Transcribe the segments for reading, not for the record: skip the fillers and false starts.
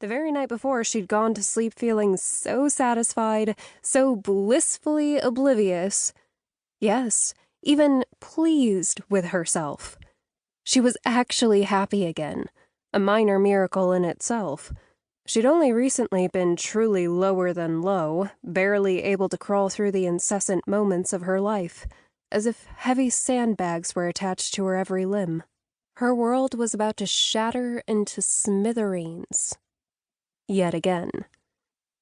The very night before, she'd gone to sleep feeling so satisfied, so blissfully oblivious. Yes, even pleased with herself. She was actually happy again, a minor miracle in itself. She'd only recently been truly lower than low, barely able to crawl through the incessant moments of her life, as if heavy sandbags were attached to her every limb. Her world was about to shatter into smithereens. Yet again.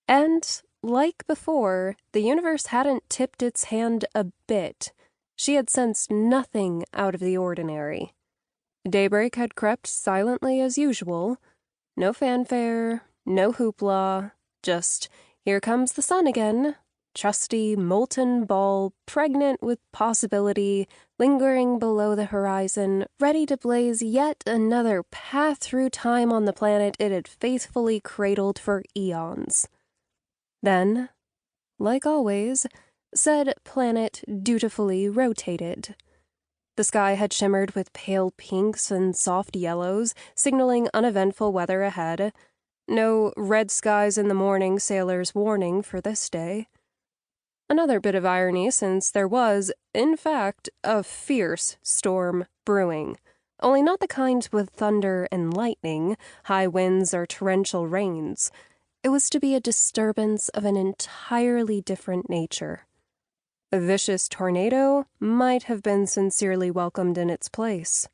And, like before, the universe hadn't tipped its hand a bit. She had sensed nothing out of the ordinary. Daybreak had crept silently as usual. No fanfare, no hoopla, just, here comes the sun again. Trusty, molten ball, pregnant with possibility, lingering below the horizon, ready to blaze yet another path through time on the planet it had faithfully cradled for eons. Then, like always, said planet dutifully rotated. The sky had shimmered with pale pinks and soft yellows, signaling uneventful weather ahead. No red skies in the morning sailor's warning for this day. Another bit of irony, since there was, in fact, a fierce storm brewing, only not the kind with thunder and lightning, high winds, or torrential rains. It was to be a disturbance of an entirely different nature. A vicious tornado might have been sincerely welcomed in its place.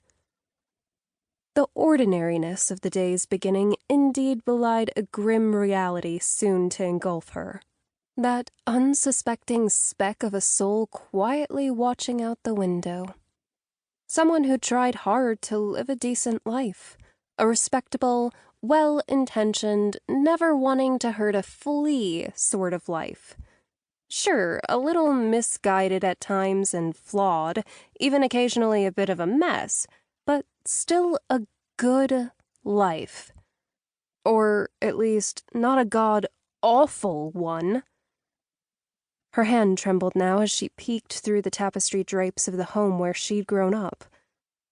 The ordinariness of the day's beginning indeed belied a grim reality soon to engulf her. That unsuspecting speck of a soul quietly watching out the window. Someone who tried hard to live a decent life, a respectable, well-intentioned, never wanting to hurt a flea sort of life. Sure, a little misguided at times and flawed, even occasionally a bit of a mess, but still a good life. Or, at least, not a god-awful one. Her hand trembled now as she peeked through the tapestry drapes of the home where she'd grown up.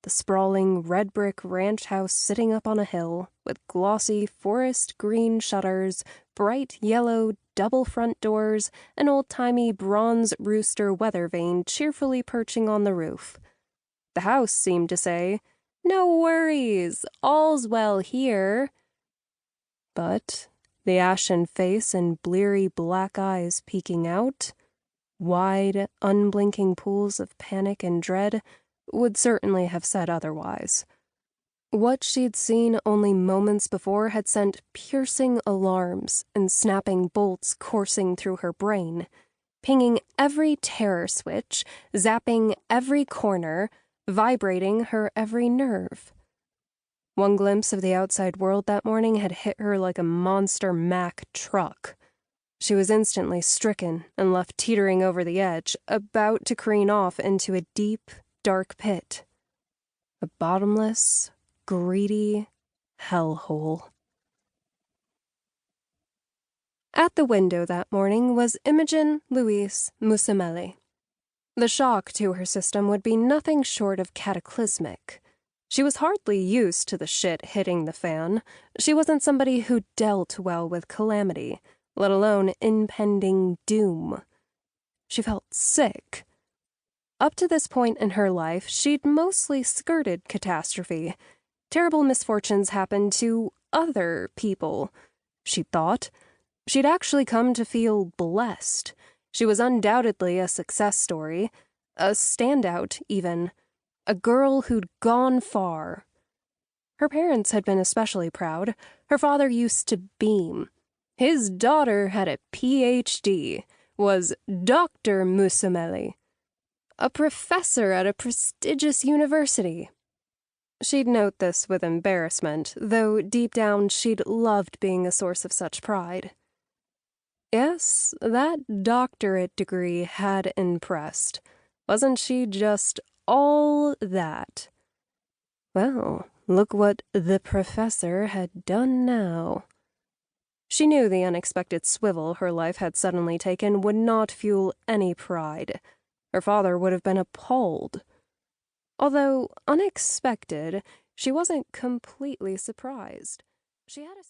The sprawling red-brick ranch house sitting up on a hill, with glossy forest green shutters, bright yellow double front doors, an old-timey bronze rooster weather vane cheerfully perching on the roof. The house seemed to say, "No worries, all's well here." But the ashen face and bleary black eyes peeking out, wide, unblinking pools of panic and dread, would certainly have said otherwise. What she'd seen only moments before had sent piercing alarms and snapping bolts coursing through her brain, pinging every terror switch, zapping every corner, vibrating her every nerve. One glimpse of the outside world that morning had hit her like a monster Mack truck. She was instantly stricken and left teetering over the edge, about to careen off into a deep, dark pit. A bottomless, greedy hellhole. At the window that morning was Imogene Mussomeli. The shock to her system would be nothing short of cataclysmic. She was hardly used to the shit hitting the fan. She wasn't somebody who dealt well with calamity, let alone impending doom. She felt sick. Up to this point in her life, she'd mostly skirted catastrophe. Terrible misfortunes happened to other people, she thought. She'd actually come to feel blessed. She was undoubtedly a success story, a standout, even. A girl who'd gone far. Her parents had been especially proud. Her father used to beam. His daughter had a Ph.D., was Dr. Mussomeli, a professor at a prestigious university. She'd note this with embarrassment, though deep down she'd loved being a source of such pride. Yes, that doctorate degree had impressed. Wasn't she just all that? Well, look what the professor had done now. She knew the unexpected swivel her life had suddenly taken would not fuel any pride. Her father would have been appalled. Although unexpected, she wasn't completely surprised. She had a